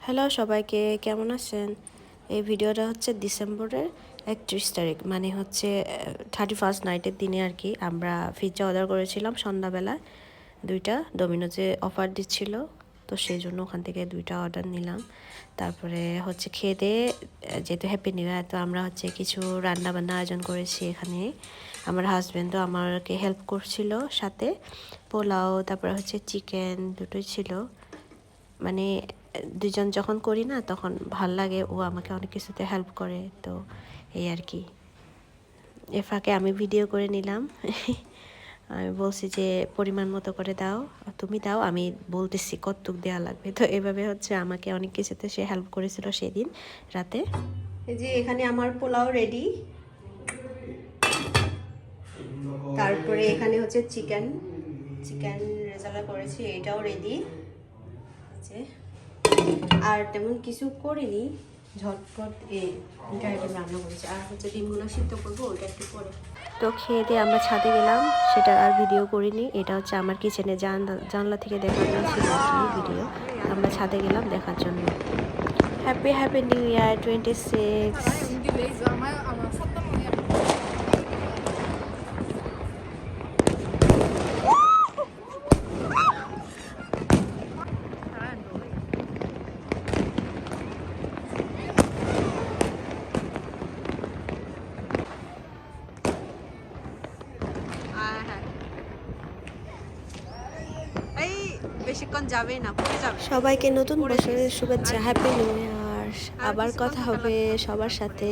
Hello সবাইকে, কেমন আছেন? এই ভিডিওটা হচ্ছে ডিসেম্বরের 31 তারিখ, মানে হচ্ছে 31st নাইটের দিনে আর কি। আমরা পিৎজা অর্ডার করেছিলাম সন্ধ্যাবেলায়, দুইটা ডোমিনোজে অফার দিচ্ছিল, তো সেই জন্য ওখান থেকে দুইটা অর্ডার নিলাম। তারপরে হচ্ছে খেয়ে দিয়ে, যেহেতু হ্যাপি নিউ ইয়ার, তো আমরা হচ্ছে কিছু রান্নাবান্না আয়োজন করেছি এখানে। আমার হাজব্যান্ডও আমাকে হেল্প করছিল সাথে। পোলাও, তারপরে হচ্ছে চিকেন, দুটোই ছিল। মানে দুজন যখন করি না তখন ভাল লাগে, ও আমাকে অনেক কিছুতে হেল্প করে, তো এই আর কি। এ ফাঁকে আমি ভিডিও করে নিলাম। আমি বলছি যে পরিমাণ মতো করে দাও, তুমি দাও, আমি বলতেছি কতটুক দেওয়া লাগবে। তো এভাবে হচ্ছে আমাকে অনেক কিছুতে সে হেল্প করেছিল সেদিন রাতে। এই যে এখানে আমার পোলাও রেডি, তারপরে এখানে হচ্ছে চিকেন রেজালা করেছি, এটাও রেডি। আর তেমন কিছু করিনি, ঝটপট এই দুটা আইটেম রান্না করেছি। আর হচ্ছে ডিমগুলো সিদ্ধ করবো, ওটা একটু পরে। তো খেয়ে দিয়ে আমরা ছাদে গেলাম, সেটা আর ভিডিও করিনি। এটা হচ্ছে আমার কিচেনে জানলা থেকে দেখা গিয়েছিল আর কি ভিডিও। আমরা ছাদে গেলাম দেখার জন্য। Happy new year 26। বেশিক্ষণ যাবে না, পড়ে যাবে। সবাইকে নতুন বছরের শুভেচ্ছা, হ্যাপি নিউ ইয়ার। আবার কথা হবে সবার সাথে।